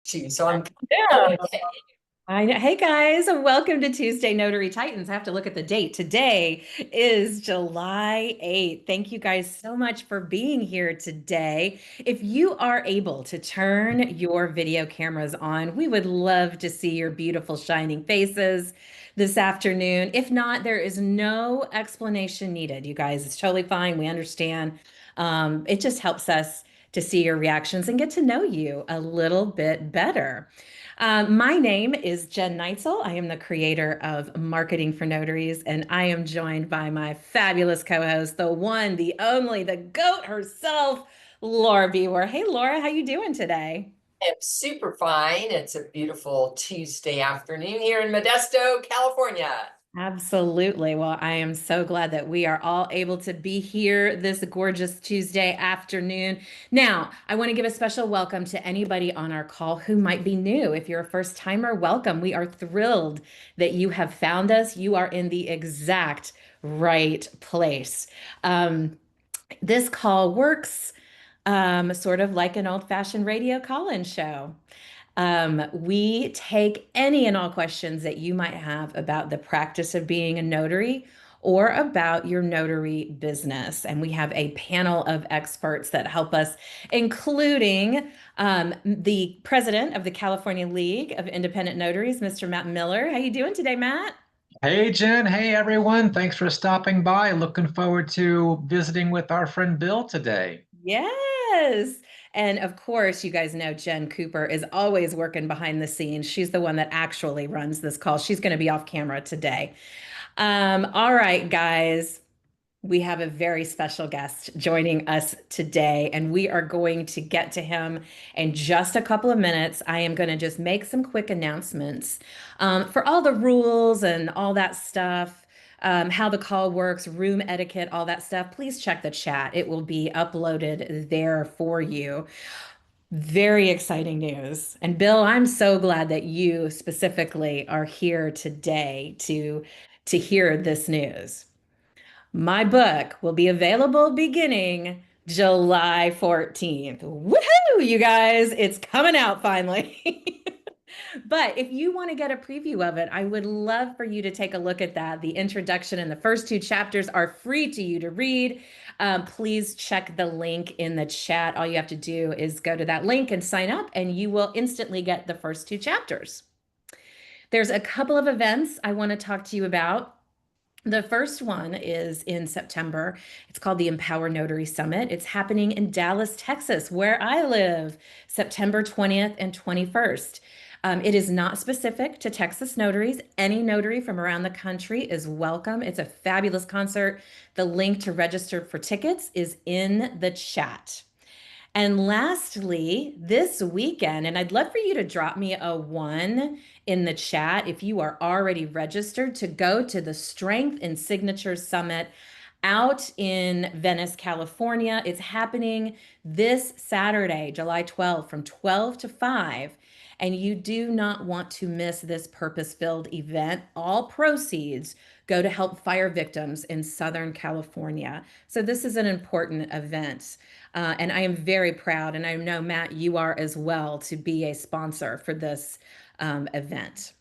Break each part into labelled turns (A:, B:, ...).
A: too. So I'm
B: Yeah. I know. Hey guys, welcome to Tuesday Notary Titans. I have to look at the date. Today is July 8th. Thank you guys so much for being here today. If you are able to turn your video cameras on, we would love to see your beautiful shining faces this afternoon. If not, there is no explanation needed. You guys, it's totally fine. We understand. It just helps us to see your reactions and get to know you a little bit better. My name is Jen Neitzel. I am the creator of Marketing for Notaries, and I am joined by my fabulous co-host, the one, the only, the GOAT herself, Laura Beaver. Hey, Laura, how you doing today?
A: am super fine. It's a beautiful Tuesday afternoon here in Modesto, California.
B: Absolutely. Well, I am so glad that we are all able to be here this gorgeous Tuesday afternoon. Now, I want to give a special welcome to anybody on our call who might be new. If you're a first timer, welcome. We are thrilled that you have found us. You are in the exact right place. Um, this call works sort of like an old-fashioned radio call-in show. We take any and all questions that you might have about the practice of being a notary or about your notary business. And we have a panel of experts that help us, including the president of the California League of Independent Notaries, Mr. Matt Miller. How you doing today, Matt?
C: Hey Jen, hey everyone. Thanks for stopping by. Looking forward to visiting with our friend Bill today.
B: Yes. And of course, you guys know Jen Cooper is always working behind the scenes. She's the one that actually runs this call. She's going to be off camera today. All right, guys, we have a very special guest joining us today, and we are going to get to him in just a couple of minutes. I am going to just make some quick announcements for all the rules and all that stuff, how the call works, room etiquette, all that stuff. Please check the chat. It will be uploaded there for you. Very exciting news. And Bill, I'm so glad that you specifically are here today to hear this news. My book will be available beginning July 14th. Woohoo, you guys, it's coming out finally. But if you want to get a preview of it, I would love for you to take a look at that. The introduction and the first two chapters are free to you to read. Please check the link in the chat. All you have to do is go to that link and sign up, and you will instantly get the first two chapters. There's a couple of events I want to talk to you about. The first one is in September. It's called the Empower Notary Summit. It's happening in Dallas, Texas, where I live, September 20th and 21st. It is not specific to Texas notaries. Any notary from around the country is welcome. It's a fabulous concert. The link to register for tickets is in the chat. And lastly, this weekend, and I'd love for you to drop me a one in the chat if you are already registered to go to the Strength and Signature Summit out in Venice, California. It's happening this Saturday, July 12th, from 12 to 5. And you do not want to miss this purpose-filled event. All proceeds go to help fire victims in Southern California. So this is an important event. And I am very proud, and I know, Matt, you are as well, to be a sponsor for this event.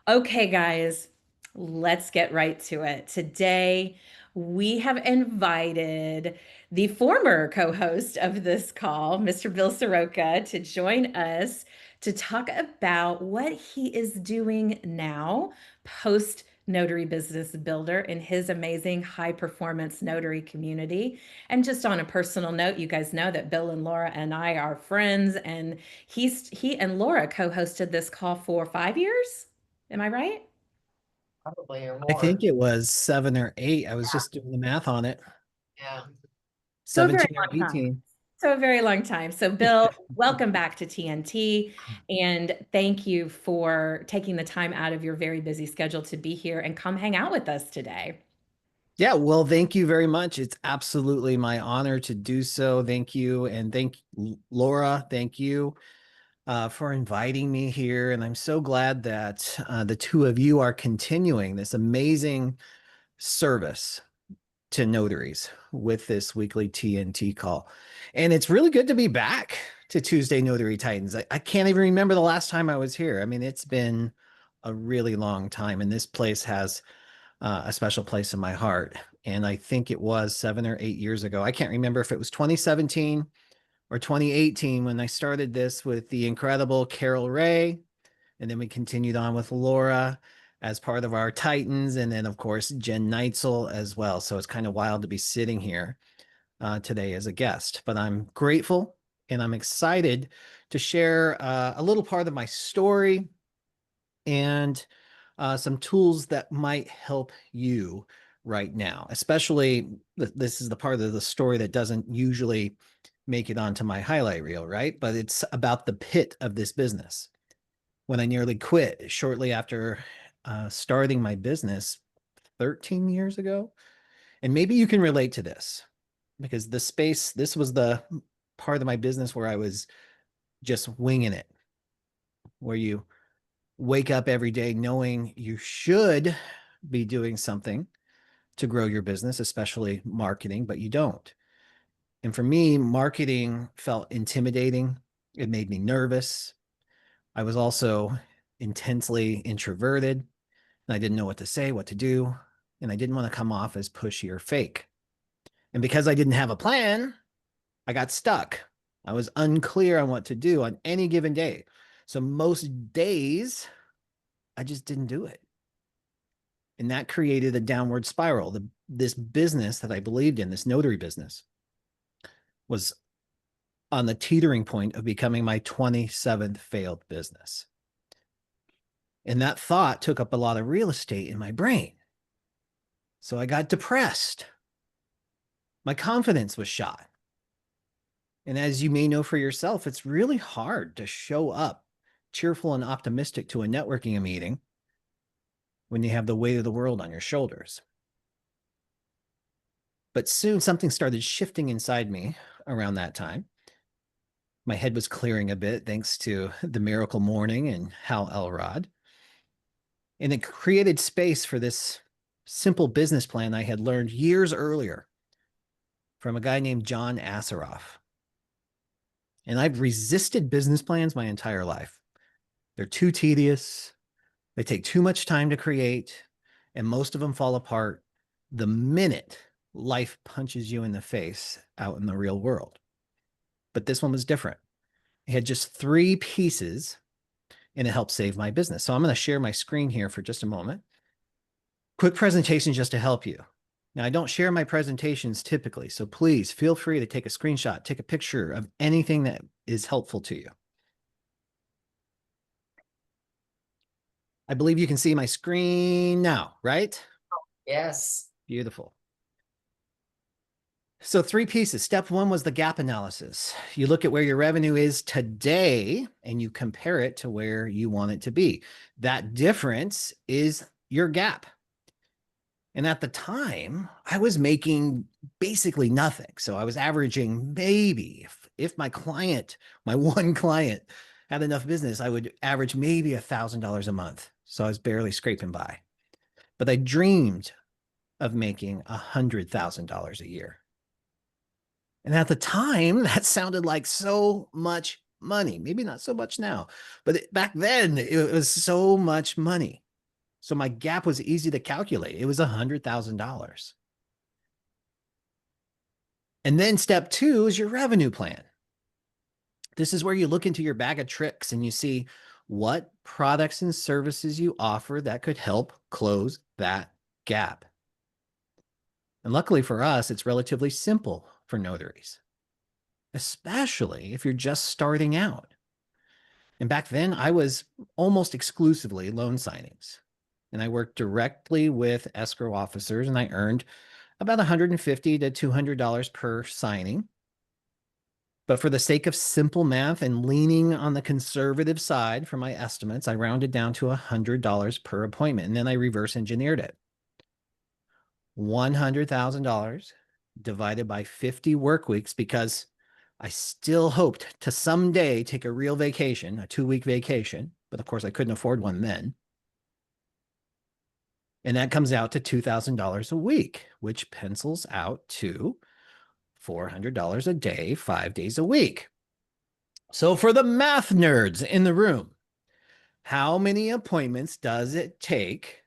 B: Okay, guys, let's get right to it. Today, we have invited the former co-host of this call, Mr. Bill Soroka, to join us to talk about what he is doing now post Notary Business Builder in his amazing high performance notary community. And just on a personal note, you guys know that Bill and Laura and I are friends, and he and Laura co-hosted this call for 5 years. Am I right?
A: Probably or
C: I
A: more.
C: think it was 7 or 8. I was just doing the math on it.
A: Yeah.
B: So a very
C: 17 or
B: long time.
C: 18.
B: So a very long time. So Bill, welcome back to TNT, and thank you for taking the time out of your very busy schedule to be here and come hang out with us today.
C: Yeah, well, thank you very much. It's absolutely my honor to do so. Thank you. And Laura, thank you for inviting me here. And I'm so glad that the two of you are continuing this amazing service to notaries with this weekly TNT call. And it's really good to be back to Tuesday Notary Titans. I can't even remember the last time I was here. I mean, it's been a really long time, and this place has a special place in my heart. And I think it was 7 or 8 years ago. I can't remember if it was 2017 or 2018 when I started this with the incredible Carol Ray. And then we continued on with Laura as part of our Titans. And then, of course, Jen Neitzel as well. So it's kind of wild to be sitting here today as a guest. But I'm grateful and I'm excited to share a little part of my story and some tools that might help you right now, especially this is the part of the story that doesn't usually make it onto my highlight reel, right? But it's about the pit of this business. When I nearly quit shortly after starting my business 13 years ago. And maybe you can relate to this because this was the part of my business where I was just winging it, where you wake up every day knowing you should be doing something to grow your business, especially marketing, but you don't. And for me, marketing felt intimidating. It made me nervous. I was also intensely introverted, and I didn't know what to say, what to do, and I didn't want to come off as pushy or fake. And because I didn't have a plan, I got stuck. I was unclear on what to do on any given day. So most days, I just didn't do it. And that created a downward spiral. This business that I believed in, this notary business, was on the teetering point of becoming my 27th failed business. And that thought took up a lot of real estate in my brain. So I got depressed. My confidence was shot. And as you may know for yourself, it's really hard to show up cheerful and optimistic to a networking meeting when you have the weight of the world on your shoulders. But soon something started shifting inside me around that time. My head was clearing a bit thanks to the Miracle Morning and Hal Elrod. And it created space for this simple business plan I had learned years earlier from a guy named John Asseroff. And I've resisted business plans my entire life. They're too tedious. They take too much time to create, and most of them fall apart the minute life punches you in the face out in the real world. But this one was different. It had just 3 pieces, and it helped save my business. So I'm going to share my screen here for just a moment. Quick presentation just to help you. Now, I don't share my presentations typically, so please feel free to take a screenshot, take a picture of anything that is helpful to you. I believe you can see my screen now, right?
A: Yes.
C: Beautiful. So 3 pieces. Step 1 was the gap analysis. You look at where your revenue is today and you compare it to where you want it to be. That difference is your gap. And at the time, I was making basically nothing. So I was averaging maybe, if my client, my one client had enough business, I would average maybe $1,000 a month. So I was barely scraping by. But I dreamed of making $100,000 a year. And at the time, that sounded like so much money. Maybe not so much now, but back then it was so much money. So my gap was easy to calculate. It was $100,000. And then step 2 is your revenue plan. This is where you look into your bag of tricks and you see what products and services you offer that could help close that gap. And luckily for us, it's relatively simple for notaries, especially if you're just starting out. And back then, I was almost exclusively loan signings. And I worked directly with escrow officers, and I earned about $150 to $200 per signing. But for the sake of simple math and leaning on the conservative side for my estimates, I rounded down to $100 per appointment, and then I reverse engineered it. $100,000 divided by 50 work weeks, because I still hoped to someday take a real vacation, a 2-week vacation, but of course I couldn't afford one then. And that comes out to $2,000 a week, which pencils out to $400 a day, 5 days a week. So for the math nerds in the room, how many appointments does it take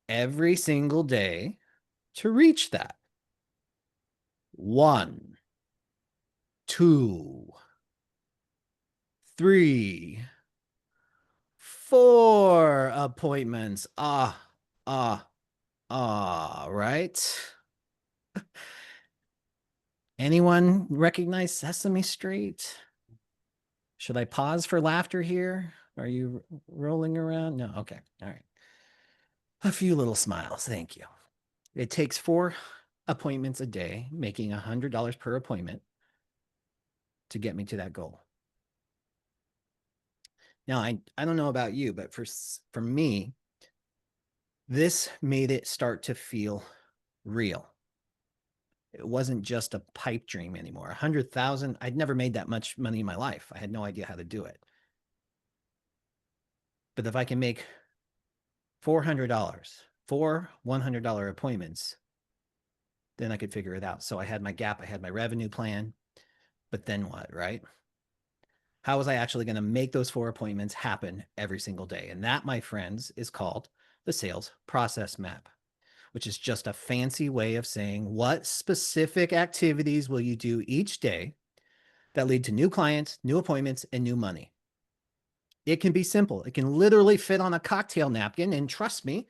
C: every single day to reach that? 1, 2, 3, 4 appointments. Right? Anyone recognize Sesame Street? Should I pause for laughter here? Are you rolling around? No. Okay. All right. A few little smiles. Thank you. It takes 4 appointments a day, making $100 per appointment to get me to that goal. Now, I don't know about you, but for me, this made it start to feel real. It wasn't just a pipe dream anymore. 100,000, I'd never made that much money in my life. I had no idea how to do it. But if I can make $400, 4 $100 appointments, then I could figure it out. So I had my gap, I had my revenue plan, but then what, right? How was I actually going to make those 4 appointments happen every single day? And that, my friends, is called the sales process map, which is just a fancy way of saying what specific activities will you do each day that lead to new clients, new appointments, and new money. It can be simple. It can literally fit on a cocktail napkin. And trust me,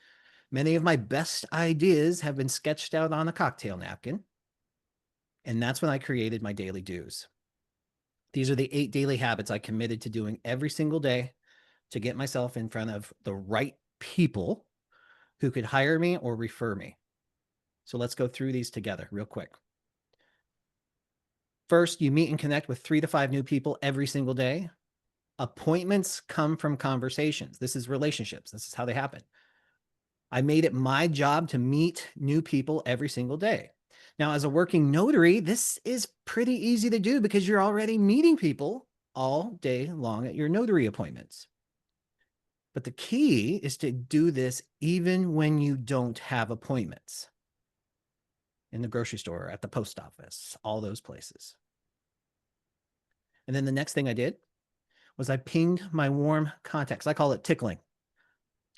C: many of my best ideas have been sketched out on a cocktail napkin. And that's when I created my daily do's. These are the 8 daily habits I committed to doing every single day to get myself in front of the right people who could hire me or refer me. So let's go through these together real quick. First, you meet and connect with 3 to 5 new people every single day. Appointments come from conversations. This is relationships. This is how they happen. I made it my job to meet new people every single day. Now, as a working notary, this is pretty easy to do because you're already meeting people all day long at your notary appointments. But the key is to do this even when you don't have appointments. In the grocery store, at the post office, all those places. And then the next thing I did was I pinged my warm contacts. I call it tickling.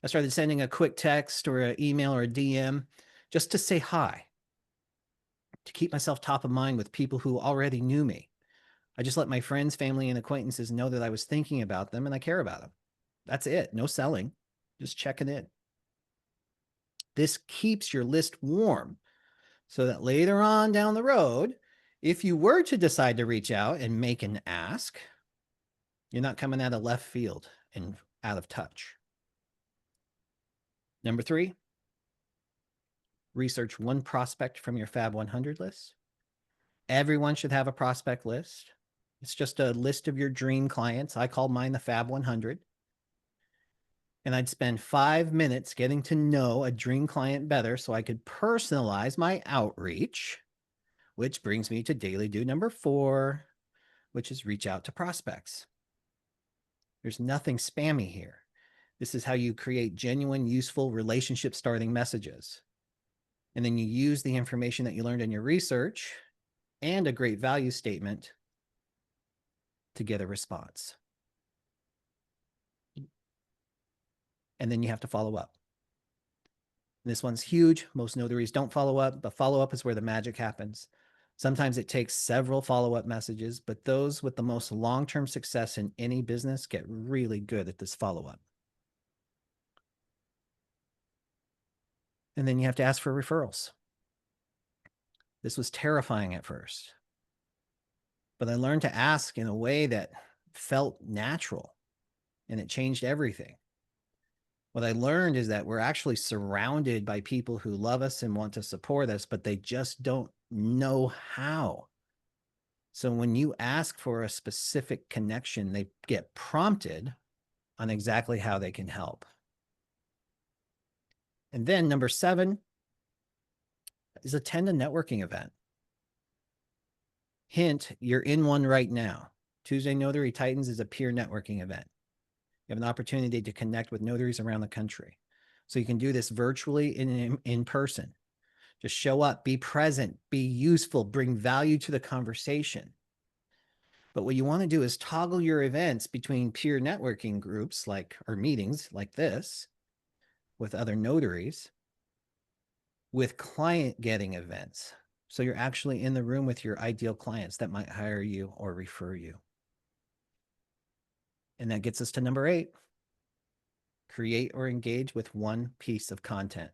C: I started sending a quick text or an email or a DM just to say hi, to keep myself top of mind with people who already knew me. I just let my friends, family, and acquaintances know that I was thinking about them and I care about them. That's it. No selling, just checking in. This keeps your list warm so that later on down the road, if you were to decide to reach out and make an ask, you're not coming out of left field and out of touch. Number 3, research one prospect from your Fab 100 list. Everyone should have a prospect list. It's just a list of your dream clients. I call mine the Fab 100. And I'd spend 5 minutes getting to know a dream client better so I could personalize my outreach, which brings me to daily do number 4, which is reach out to prospects. There's nothing spammy here. This is how you create genuine, useful relationship starting messages. And then you use the information that you learned in your research and a great value statement to get a response. And then you have to follow up. This one's huge. Most notaries don't follow up, but follow up is where the magic happens. Sometimes it takes several follow-up messages, but those with the most long-term success in any business get really good at this follow-up. And then you have to ask for referrals. This was terrifying at first, but I learned to ask in a way that felt natural, and it changed everything. What I learned is that we're actually surrounded by people who love us and want to support us, but they just don't know how. So when you ask for a specific connection, they get prompted on exactly how they can help. And then number 7 is attend a networking event. Hint, you're in one right now. Tuesday Notary Titans is a peer networking event. You have an opportunity to connect with notaries around the country. So you can do this virtually and in person. Just show up, be present, be useful, bring value to the conversation. But what you want to do is toggle your events between peer networking groups or meetings like this with other notaries with client getting events. So you're actually in the room with your ideal clients that might hire you or refer you. And that gets us to number 8. Create or engage with one piece of content.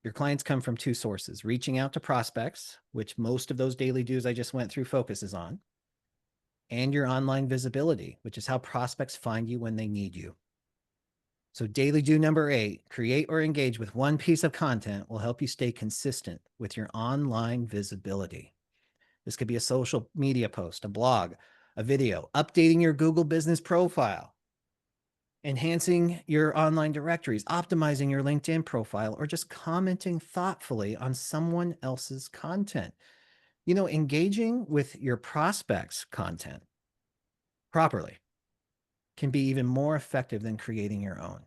C: Your clients come from 2 sources: reaching out to prospects, which most of those daily dues I just went through focuses on, and your online visibility, which is how prospects find you when they need you. So daily do number 8, create or engage with one piece of content, will help you stay consistent with your online visibility. This could be a social media post, a blog, a video, updating your Google business profile, enhancing your online directories, optimizing your LinkedIn profile, or just commenting thoughtfully on someone else's content. Engaging with your prospects' content properly can be even more effective than creating your own.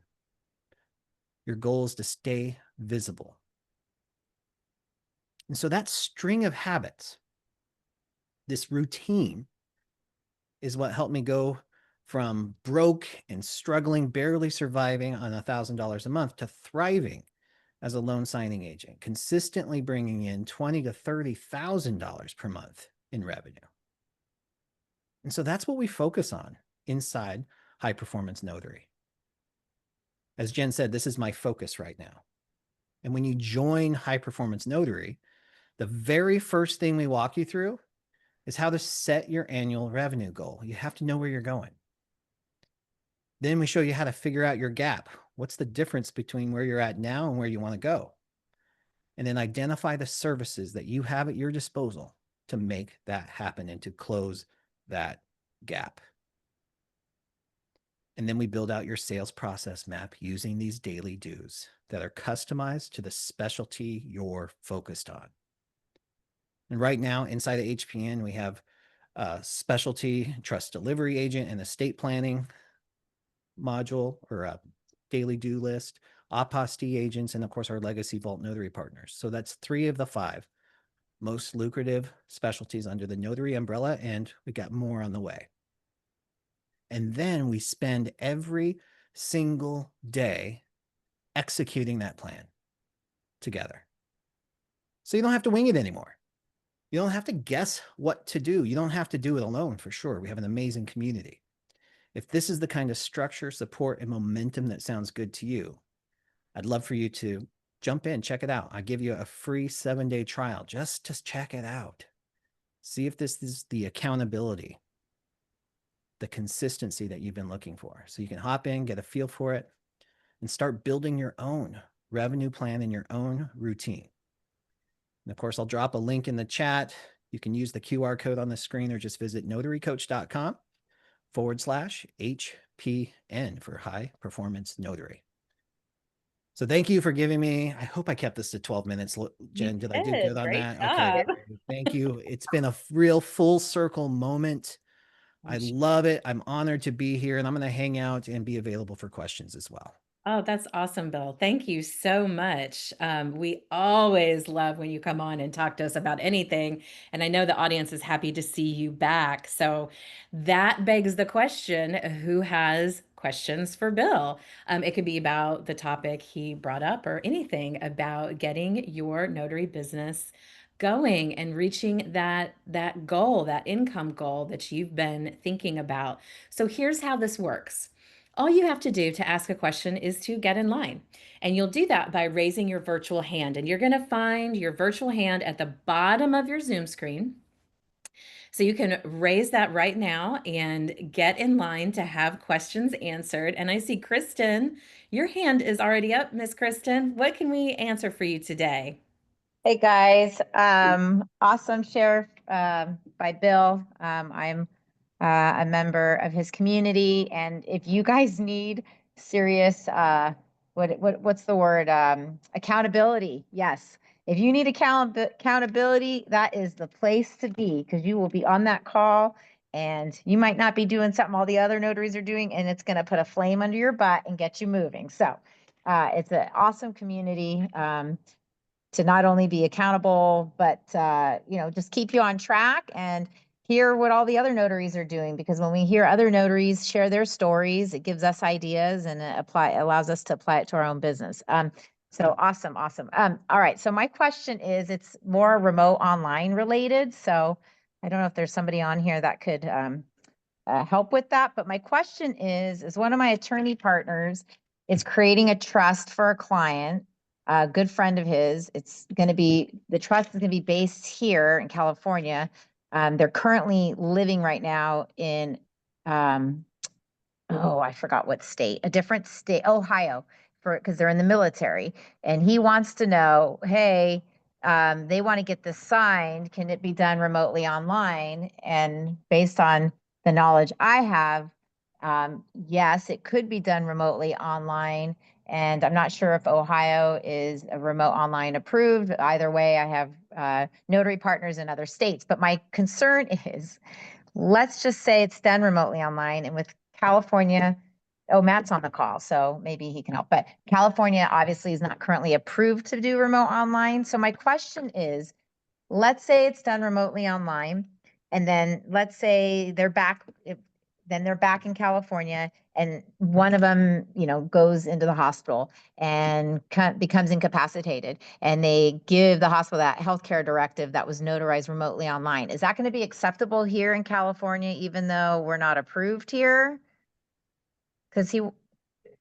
C: Your goal is to stay visible. And so that string of habits, this routine, is what helped me go from broke and struggling, barely surviving on $1,000 a month to thriving as a loan signing agent, consistently bringing in $20,000 to $30,000 per month in revenue. And so that's what we focus on inside High Performance Notary. As Jen said, this is my focus right now. And when you join High Performance Notary, the very first thing we walk you through is how to set your annual revenue goal. You have to know where you're going. Then we show you how to figure out your gap. What's the difference between where you're at now and where you want to go? And then identify the services that you have at your disposal to make that happen and to close that gap. And then we build out your sales process map using these daily dues that are customized to the specialty you're focused on. And right now, inside of HPN, we have a specialty trust delivery agent and estate planning module or a daily due list, apostille agents, and of course, our legacy vault notary partners. So that's 3 of the 5 most lucrative specialties under the notary umbrella, and we got more on the way. And then we spend every single day executing that plan together. So you don't have to wing it anymore. You don't have to guess what to do. You don't have to do it alone, for sure. We have an amazing community. If this is the kind of structure, support, and momentum that sounds good to you, I'd love for you to jump in, check it out. I give you a free 7-day trial just to check it out. See if this is the accountability, the consistency that you've been looking for. So you can hop in, get a feel for it, and start building your own revenue plan and your own routine. And of course, I'll drop a link in the chat. You can use the QR code on the screen or just visit notarycoach.com/HPN for High Performance Notary. So thank you for giving me, I hope I kept this to 12 minutes. Jen, did I do good on
B: Great
C: that?
B: job.
C: Okay, thank you. It's been a real full circle moment. I love it. I'm honored to be here, and I'm going to hang out and be available for questions as well.
B: Oh, that's awesome, Bill. Thank you so much. We always love when you come on and talk to us about anything. And I know the audience is happy to see you back. So that begs the question, who has questions for Bill? It could be about the topic he brought up or anything about getting your notary business going and reaching that goal, that income goal that you've been thinking about. So here's how this works. All you have to do to ask a question is to get in line. And you'll do that by raising your virtual hand. And you're going to find your virtual hand at the bottom of your Zoom screen. So you can raise that right now and get in line to have questions answered. And I see Kristen, your hand is already up, Miss Kristen. What can we answer for you today?
D: Hey guys, awesome share by Bill. I'm a member of his community, and if you guys need serious, what's the word? Accountability. Yes, if you need accountability, that is the place to be, because you will be on that call, and you might not be doing something all the other notaries are doing, and it's going to put a flame under your butt and get you moving. So it's an awesome community. To not only be accountable, but just keep you on track. And hear what all the other notaries are doing, because when we hear other notaries share their stories, it gives us ideas and it allows us to apply it to our own business. So awesome, awesome. All right. So my question is, it's more remote online related. So I don't know if there's somebody on here that could help with that. But my question is one of my attorney partners is creating a trust for a client, a good friend of his. It's going to be, the trust is going to be based here in California. They're currently living right now in, oh, I forgot what state, a different state, Ohio, because they're in the military. And he wants to know, hey, they want to get this signed. Can it be done remotely online? And based on the knowledge I have, yes, it could be done remotely online. And I'm not sure if Ohio is a remote online approved. Either way, I have notary partners in other states. But my concern is, let's just say it's done remotely online, and with California, oh, Matt's on the call, so maybe he can help. But California obviously is not currently approved to do remote online. So my question is, let's say it's done remotely online, and then let's say they're back, then they're back in California, and one of them, goes into the hospital and becomes incapacitated, and they give the hospital that healthcare directive that was notarized remotely online. Is that going to be acceptable here in California, even though we're not approved here? Because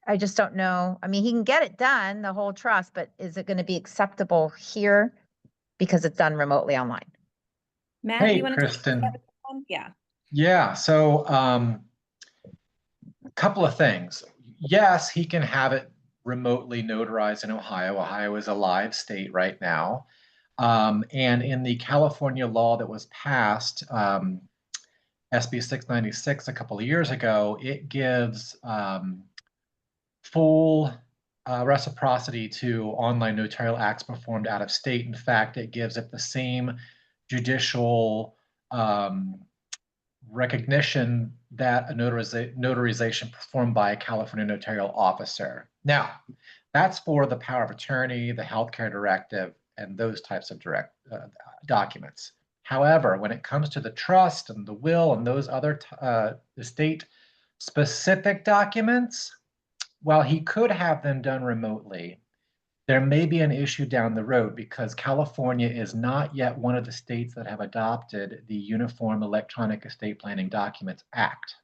D: I just don't know. I mean, he can get it done, the whole trust, but is it going to be acceptable here because it's done remotely online?
B: Matt, do
E: Hey,
B: you want to
E: Kristen.
B: take that one? Yeah.
E: Yeah, so a couple of things. Yes, he can have it remotely notarized in Ohio. Ohio is a live state right now. And in the California law that was passed, SB 696 a couple of years ago, it gives full reciprocity to online notarial acts performed out of state. In fact, it gives it the same judicial recognition that a notarization performed by a California notarial officer. Now, that's for the power of attorney, the healthcare directive, and those types of documents. However, when it comes to the trust and the will and those other estate-specific documents, while he could have them done remotely, there may be an issue down the road because California is not yet one of the states that have adopted the Uniform Electronic Estate Planning Documents Act.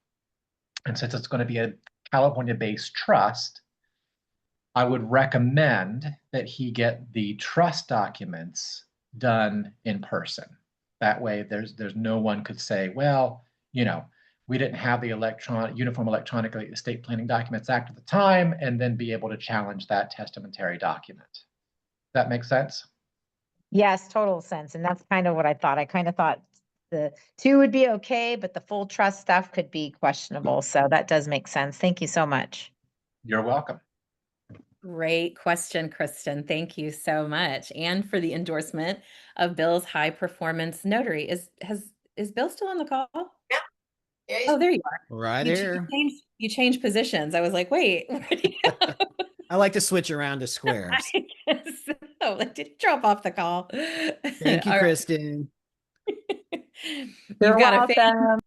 E: And since it's going to be a California-based trust, I would recommend that he get the trust documents done in person. That way, there's no one could say, well, we didn't have the Uniform Electronic Estate Planning Documents Act at the time, and then be able to challenge that testamentary document. Does that make sense?
D: Yes, total sense. And that's kind of what I thought. I kind of thought the two would be okay, but the full trust stuff could be questionable. So that does make sense. Thank you so much.
E: You're welcome.
B: Great question, Kristen. Thank you so much. And for the endorsement of Bill's high performance notary. Is Bill still on the call?
A: Yeah,
B: Oh, there you are.
C: Right here.
B: You changed positions. I was like, wait, where did he go?
C: I like to switch around to squares.
B: I guess so. Like, did he drop off the call?
C: Thank you,
B: All right.
C: Kristen.
B: You've got a fan.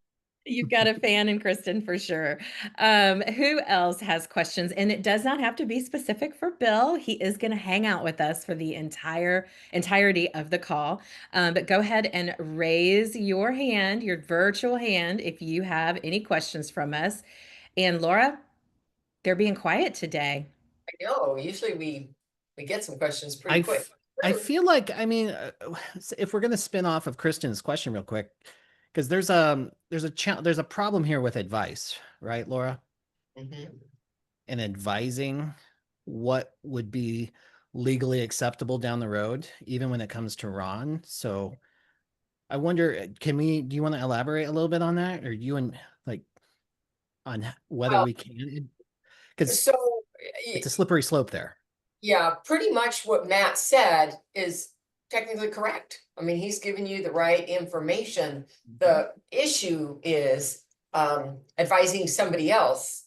B: You've got a fan in Kristen for sure. Who else has questions? And it does not have to be specific for Bill. He is going to hang out with us for the entirety of the call. But go ahead and raise your hand, your virtual hand, if you have any questions from us. And Laura, they're being quiet today.
A: I know. Usually we get some questions pretty quick.
C: I feel like, if we're going to spin off of Kristen's question real quick, because there's a problem here with advice, right, Laura?
A: Mhm.
C: And advising what would be legally acceptable down the road, even when it comes to Ron. So I wonder, do you want to elaborate a little bit on that, or on whether we can? Because
A: So
C: it's a slippery slope there.
A: yeah, pretty much what Matt said is technically correct. I mean, he's giving you the right information. The issue is advising somebody else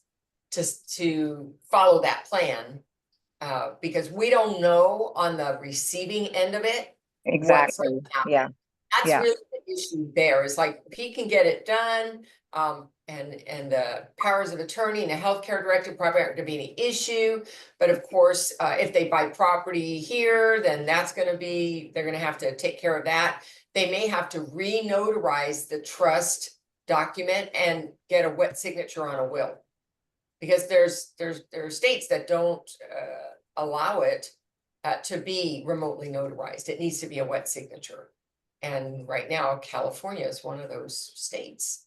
A: to follow that plan, because we don't know on the receiving end of it.
D: Exactly.
A: What's gonna happen.
D: Yeah.
A: That's
D: Yeah.
A: really the issue there. Is like, if he can get it done, and the powers of attorney and the healthcare director probably aren't gonna be any issue. But of course, if they buy property here, then that's gonna be, they're gonna have to take care of that. They may have to re-notarize the trust document and get a wet signature on a will. Because there are states that don't allow it to be remotely notarized. It needs to be a wet signature. And right now, California is one of those states.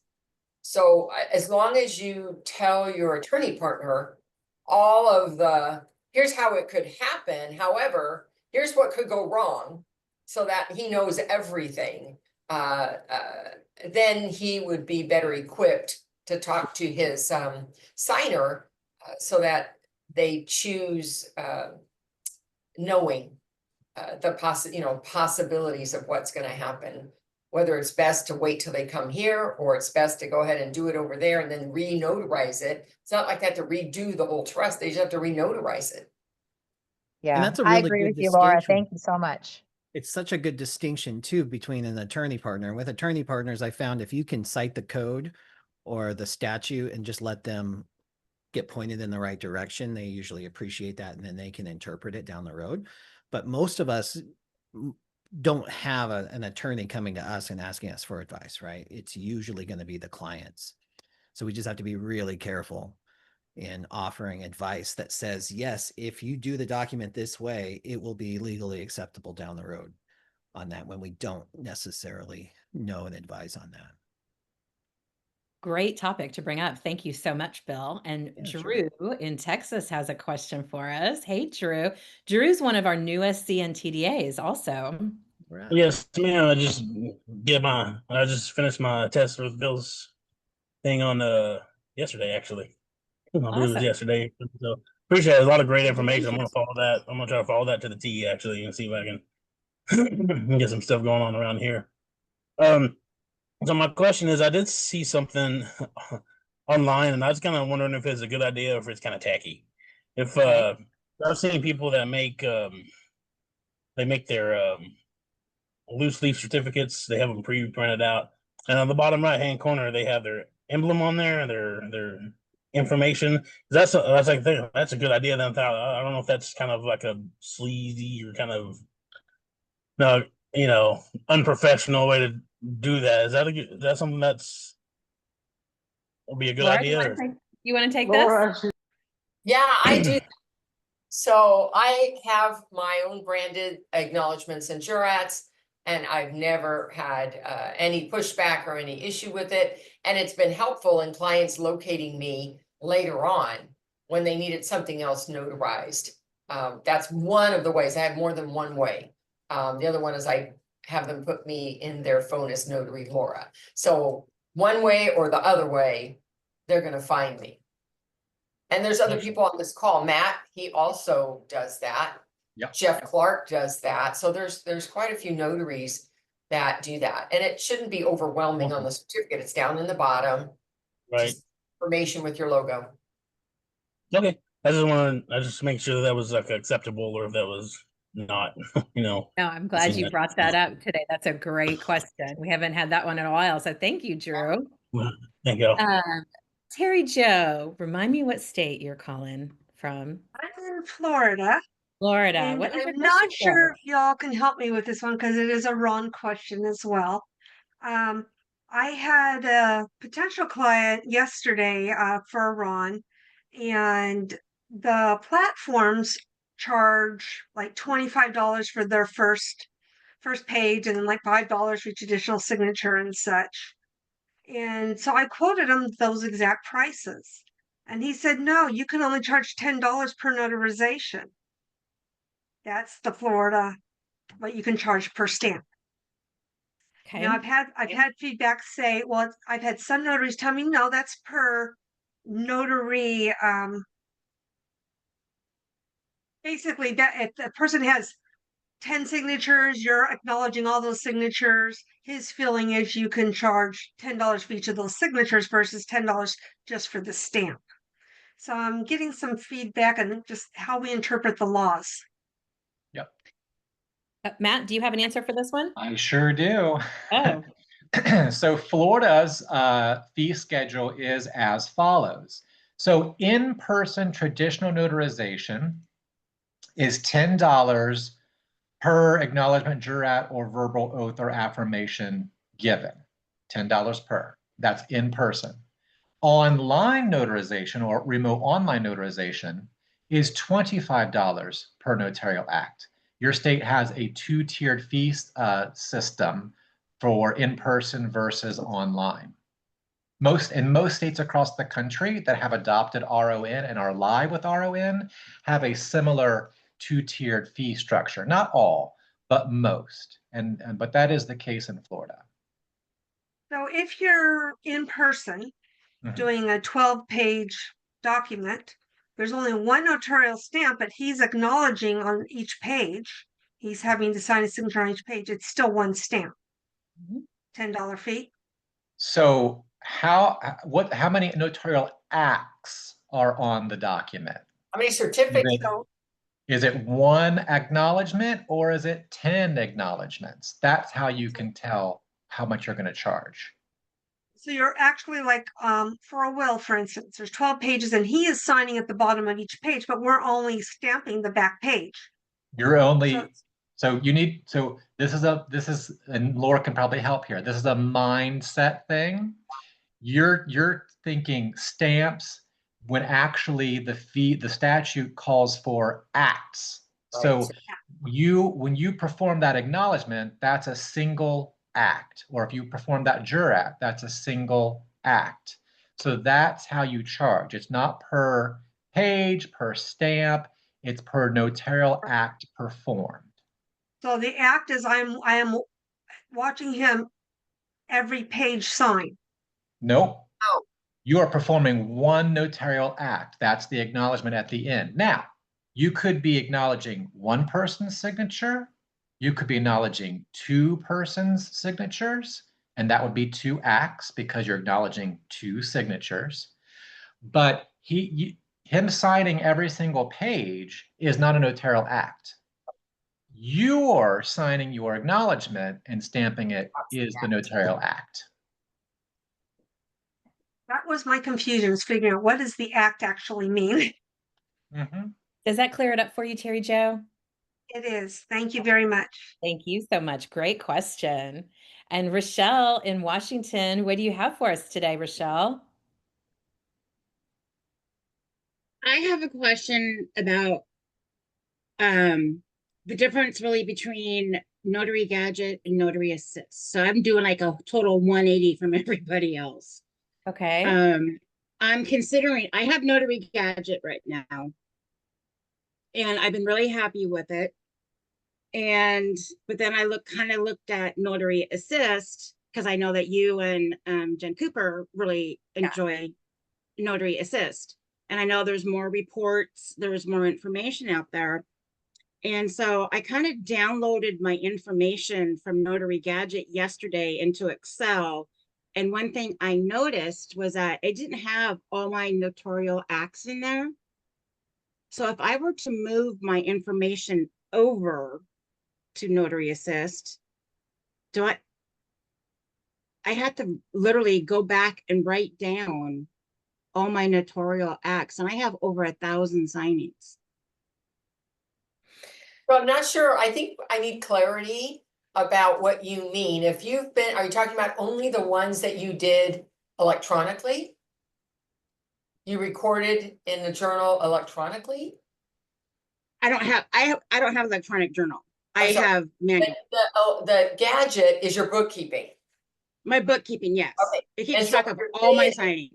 A: So as long as you tell your attorney partner all of the, here's how it could happen, however, here's what could go wrong, so that he knows everything, then he would be better equipped to talk to his signer, so that they choose knowing the possibilities of what's going to happen, whether it's best to wait till they come here, or it's best to go ahead and do it over there and then re-notarize it. It's not like they have to redo the whole trust, they just have to re-notarize it.
D: Yeah,
C: that's a
D: I
C: really
D: agree
C: good
D: with you, Laura.
C: distinction.
D: Thank you so much.
C: It's such a good distinction too between an attorney partner. With attorney partners, I found if you can cite the code or the statute and just let them get pointed in the right direction, they usually appreciate that, and then they can interpret it down the road. But most of us don't have an attorney coming to us and asking us for advice, right? It's usually going to be the clients. So we just have to be really careful in offering advice that says, yes, if you do the document this way, it will be legally acceptable down the road on that, when we don't necessarily know and advise on that.
B: Great topic to bring up. Thank you so much, Bill. And
C: Yeah, sure.
B: Drew in Texas has a question for us. Hey, Drew. Drew's one of our newest CNTDAs also.
C: Right.
F: Yes, ma'am. I just finished my test with Bill's thing on yesterday, actually. I believe it was
B: Awesome.
F: yesterday. So appreciate it. A lot of great information. I'm gonna follow that. I'm gonna try to follow that to the T, actually, and see if I can get some stuff going on around here. So my question is, I did see something online, and I was kind of wondering if it's a good idea or if it's kind of tacky. If
B: Okay.
F: I've seen people that make they make their loose leaf certificates. They have them pre-printed out, and on the bottom right-hand corner, they have their emblem on there, their information. That's like that's a good idea. Then I don't know if that's kind of like a sleazy or kind of no, unprofessional way to do that. Is that something that's will be a good
B: Laura,
F: idea?
B: you want to take
G: Laura,
B: this?
A: Yeah, I do. So I have my own branded acknowledgements and jurats, and I've never had any pushback or any issue with it. And it's been helpful in clients locating me later on when they needed something else notarized. That's one of the ways. I have more than one way. The other one is I have them put me in their phone as Notary Laura. So one way or the other way, they're going to find me. And there's other people on this call. Matt, he also does that.
E: Yep.
A: Jeff Clark does that. So there's quite a few notaries that do that. And it shouldn't be overwhelming on the certificate. It's down in the bottom.
F: Right.
A: Just information with your logo.
F: Okay. I just make sure that was like acceptable, or if that was not,
B: No, I'm glad you brought that up today. That's a great question. We haven't had that one in a while. So thank you, Drew.
F: Thank you.
B: Terry Joe, remind me what state you're calling from.
G: I'm in Florida,
B: Florida.
G: and
B: What is your
G: I'm not
B: question for
G: sure
B: us?
G: if y'all can help me with this one because it is a Ron question as well. I had a potential client yesterday for a Ron, and the platforms charge like $25 for their first page, and then like $5 for each additional signature and such. And so I quoted him those exact prices. And he said, no, you can only charge $10 per notarization. That's the Florida, what you can charge per stamp.
B: Okay.
G: Now I've had feedback say, well, I've had some notaries tell me, no, that's per notary. Basically, that if the person has 10 signatures, you're acknowledging all those signatures. His feeling is you can charge $10 for each of those signatures versus $10 just for the stamp. So I'm getting some feedback on just how we interpret the laws.
E: Yep.
B: Matt, do you have an answer for this one?
E: I sure do.
B: Oh.
E: So Florida's fee schedule is as follows. So in-person traditional notarization is $10 per acknowledgement, jurat, or verbal oath or affirmation given. $10 per. That's in person. Online notarization or remote online notarization is $25 per notarial act. Your state has a two-tiered fee system for in-person versus online. In most states across the country that have adopted RON and are live with RON have a similar two-tiered fee structure. Not all, but most. But that is the case in Florida.
G: So if you're in person doing a 12-page document, there's only one notarial stamp, but he's acknowledging on each page. He's having to sign a signature on each page. It's still one stamp. $10 fee.
E: So how many notarial acts are on the document?
A: How many certificates?
E: Is it one acknowledgement or is it 10 acknowledgements? That's how you can tell how much you're going to charge.
G: So you're actually like, for a will, for instance, there's 12 pages and he is signing at the bottom of each page, but we're only stamping the back page.
E: You're only, so this is, and Laura can probably help here. This is a mindset thing. You're thinking stamps when actually the statute calls for acts. So when you perform that acknowledgement, that's a single act. Or if you perform that jurat, that's a single act. So that's how you charge. It's not per page, per stamp, it's per notarial act performed.
G: So the act is I am watching him every page sign.
E: Nope.
A: Oh.
E: You are performing one notarial act. That's the acknowledgement at the end. Now, you could be acknowledging one person's signature. You could be acknowledging two persons' signatures, and that would be two acts because you're acknowledging two signatures. But him signing every single page is not a notarial act. You're signing your acknowledgement and stamping it is the notarial act.
G: That was my confusion, is figuring out what does the act actually mean?
B: Does that clear it up for you, Terry Jo?
G: It is. Thank you very much.
B: Thank you so much. Great question. And Rochelle in Washington, what do you have for us today, Rochelle?
H: I have a question about the difference really between Notary Gadget and Notary Assist. So I'm doing like a total 180 from everybody else.
B: Okay.
H: I'm considering, I have Notary Gadget right now, and I've been really happy with it. But then I looked at Notary Assist because I know that you and Jen Cooper really enjoy Notary Assist. And I know there's more reports, there's more information out there. And so I kind of downloaded my information from Notary Gadget yesterday into Excel. And one thing I noticed was that it didn't have all my notarial acts in there. So if I were to move my information over to Notary Assist, I had to literally go back and write down all my notarial acts, and I have over 1,000 signings.
A: Well, I'm not sure. I think I need clarity about what you mean. Are you talking about only the ones that you did electronically? You recorded in the journal electronically?
H: I don't have electronic journal. I have manual.
A: The gadget is your bookkeeping.
H: My bookkeeping, yes.
A: Okay.
H: It keeps track of all my signings.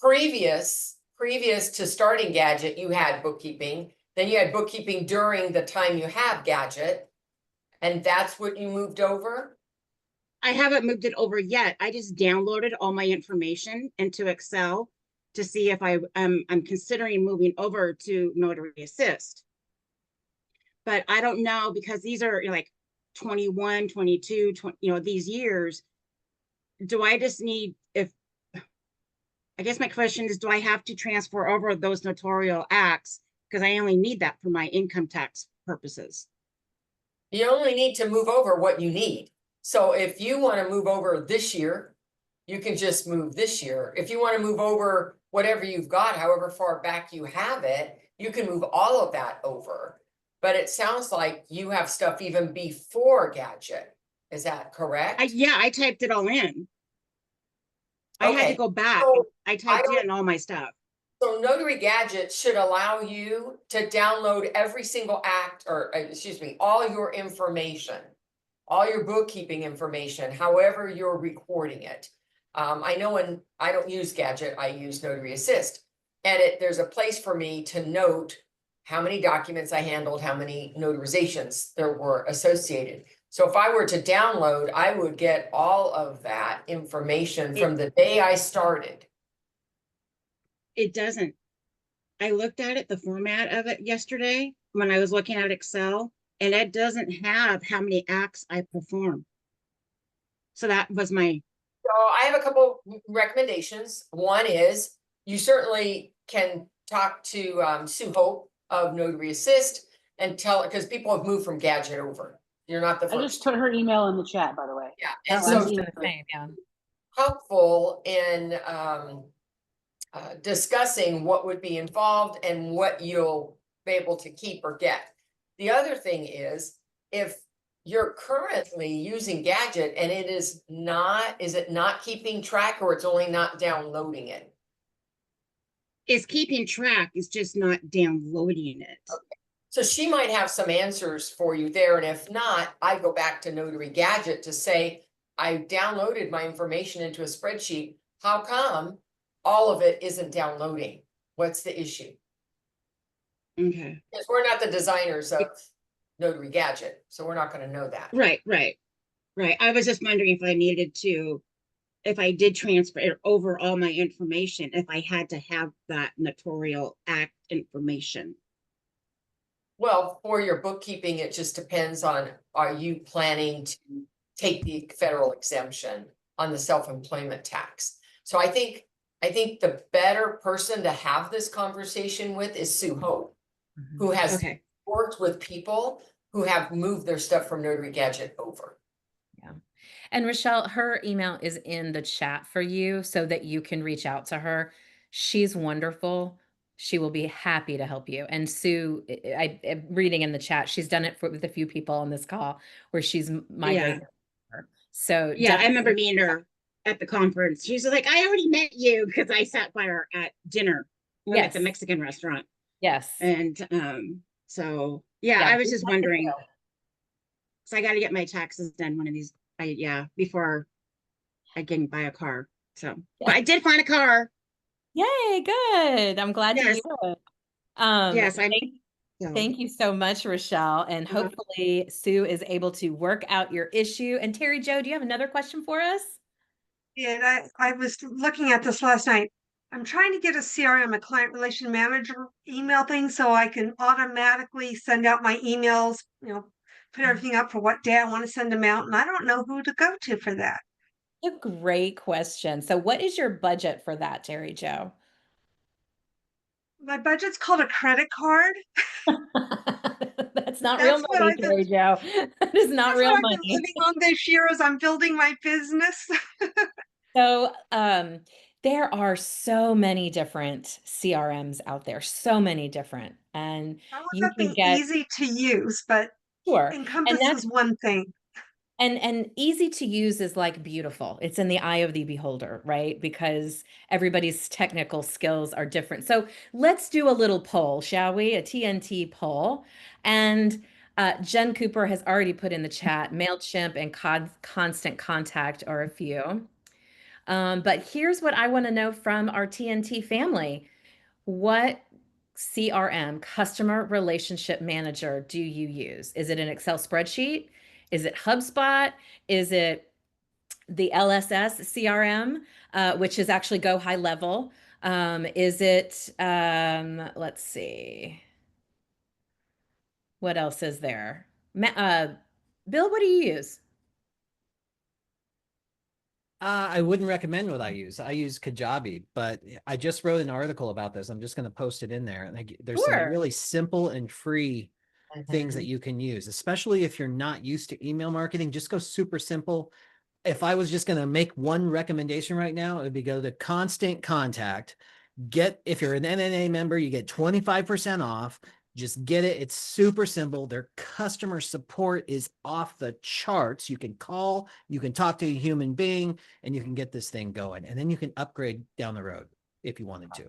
A: Previous to starting Gadget, you had bookkeeping. Then you had bookkeeping during the time you have Gadget. And that's what you moved over?
H: I haven't moved it over yet. I just downloaded all my information into Excel to see if I'm considering moving over to Notary Assist. But I don't know, because these are like 21, 22, 20, these years. Do I just need, I guess my question is, do I have to transfer over those notarial acts? Because I only need that for my income tax purposes.
A: You only need to move over what you need. So if you want to move over this year, you can just move this year. If you want to move over whatever you've got, however far back you have it, you can move all of that over. But it sounds like you have stuff even before Gadget. Is that correct?
H: Yeah, I typed it all in. I had to
A: Okay.
H: go back.
A: So
H: I
A: I
H: typed
A: don't-
H: in all my stuff.
A: So Notary Gadget should allow you to download every single act, or excuse me, all your information, all your bookkeeping information, however you're recording it. I know when I don't use Gadget, I use Notary Assist. And there's a place for me to note how many documents I handled, how many notarizations there were associated. So if I were to download, I would get all of that information from the day I started.
H: It doesn't. I looked at it, the format of it yesterday when I was looking at Excel, and it doesn't have how many acts I perform. So that was my,
A: So I have a couple recommendations. One is you certainly can talk to Sue Hope of Notary Assist and tell her, because people have moved from Gadget over. You're not the
I: I just
A: first.
I: put her email in the chat, by the way.
A: Yeah,
B: Oh,
A: and
B: I'm
A: so
B: doing the same, yeah.
A: helpful in discussing what would be involved and what you'll be able to keep or get. The other thing is, if you're currently using Gadget and it is it not keeping track, or it's only not downloading it?
H: it's keeping track, it's just not downloading it.
A: So she might have some answers for you there, and if not, I go back to Notary Gadget to say, I downloaded my information into a spreadsheet. How come all of it isn't downloading? What's the issue?
H: Okay.
A: Because we're not the designers of Notary Gadget, so we're not gonna know that.
H: Right. I was just wondering if I needed to, if I did transfer over all my information, if I had to have that notarial act information.
A: Well, for your bookkeeping, it just depends on, are you planning to take the federal exemption on the self-employment tax? So I think the better person to have this conversation with is Sue Hope, who has
H: Okay.
A: worked with people who have moved their stuff from Notary Gadget over.
B: And Rochelle, her email is in the chat for you so that you can reach out to her. She's wonderful. She will be happy to help you. And Sue, I'm reading in the chat, she's done it with a few people on this call where she's migrated. Her. So
H: Yeah, I remember meeting her at the conference. She's like, I already met you because I sat by her at dinner. We went at the
B: Yes.
H: Mexican restaurant.
B: Yes.
H: And so yeah, I was just wondering. So I got to get my taxes done one of these. Before I can buy a car. So, but I did find a car.
B: Yay, good. I'm glad to
H: Yes.
B: hear it.
H: Yes,
B: Thank you so much, Rochelle. And hopefully Sue is able to work out your issue. And Terry Jo, do you have another question for us?
G: Yeah, I was looking at this last night. I'm trying to get a CRM, a client relation manager email thing, so I can automatically send out my emails, put everything up for what day I want to send them out. And I don't know who to go to for that.
B: A great question. So what is your budget for that, Terry Jo?
G: My budget's called a credit card.
B: That's not real
G: That's what
B: money,
G: I've been-
B: Terry Jo. That is not
G: That's
B: real
G: what I've
B: money.
G: been living on this year as I'm building my business.
B: So there are so many different CRMs out there, so many different, and
G: I want
B: you can
G: something
B: get
G: easy to use, but
B: sure. And
G: encompasses
B: that's
G: one thing.
B: and easy to use is like beautiful. It's in the eye of the beholder, right? Because everybody's technical skills are different. So let's do a little poll, shall we? A TNT poll. And Jen Cooper has already put in the chat, MailChimp and Constant Contact are a few. But here's what I want to know from our TNT family. What CRM, customer relationship manager, do you use? Is it an Excel spreadsheet? Is it HubSpot? Is it the LSS CRM, which is actually Go High Level? Is it, let's see, what else is there? Bill, what do you use?
C: I wouldn't recommend what I use. I use Kajabi, but I just wrote an article about this. I'm just going to post it in there. And there's some
B: Sure.
C: really simple and free things that
B: Mhm.
C: you can use, especially if you're not used to email marketing. Just go super simple. If I was just going to make one recommendation right now, it would be go to Constant Contact. If you're an NNA member, you get 25% off. Just get it. It's super simple. Their customer support is off the charts. You can call, you can talk to a human being, and you can get this thing going. And then you can upgrade down the road if you wanted to.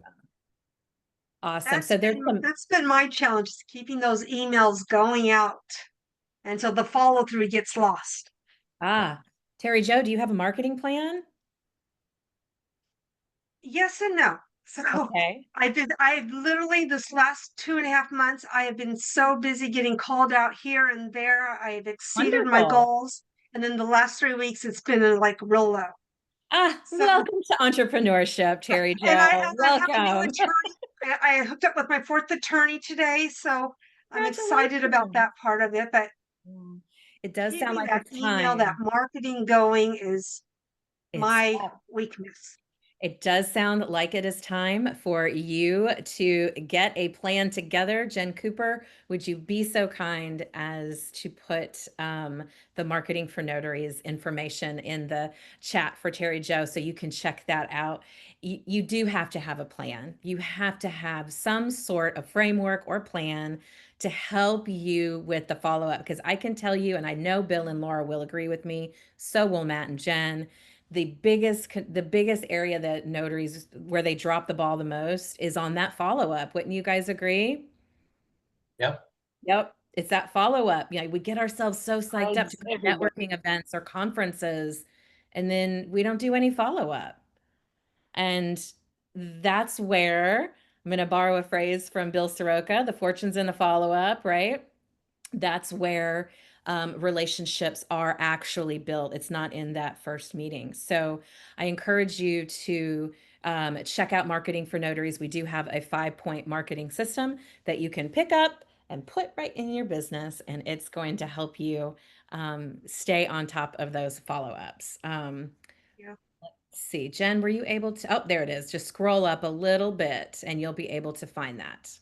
B: Awesome. So there's some,
G: That's been my challenge, is keeping those emails going out until the follow through gets lost.
B: Terry Jo, do you have a marketing plan?
G: Yes and no. So
B: Okay.
G: I've literally this last 2.5 months, I have been so busy getting called out here and there. I've exceeded my
B: Wonderful.
G: goals. And then the last 3 weeks, it's been like real low. So,
B: Welcome to entrepreneurship, Terry
G: and I,
B: Jo.
G: and I have a new
B: Welcome.
G: attorney. I hooked up with my 4th attorney today. So I'm excited about
B: Congratulations.
G: that part of it. But
B: Mm. It does sound
G: keeping
B: like
G: that
B: it's
G: email, that
B: time.
G: marketing going is
B: It's
G: my weakness.
B: It does sound like it is time for you to get a plan together. Jen Cooper, would you be so kind as to put the Marketing for Notaries information in the chat for Terry Jo so you can check that out? You do have to have a plan. You have to have some sort of framework or plan to help you with the follow-up, because I can tell you, and I know Bill and Laura will agree with me, so will Matt and Jen, the biggest area that notaries where they drop the ball the most is on that follow-up. Wouldn't you guys agree?
E: Yep.
B: Yep. It's that follow-up. We get ourselves so psyched up to
I: Tags
B: go to
I: everywhere.
B: networking events or conferences, and then we don't do any follow-up. And that's where I'm going to borrow a phrase from Bill Soroka, the fortune's in the follow-up, right? That's where relationships are actually built. It's not in that first meeting. So I encourage you to check out Marketing for Notaries. We do have a 5-point marketing system that you can pick up and put right in your business, and it's going to help you stay on top of those follow-ups.
G: Yeah.
B: Let's see, Jen, were you able to? Oh, there it is. Just scroll up a little bit and you'll be able to find that.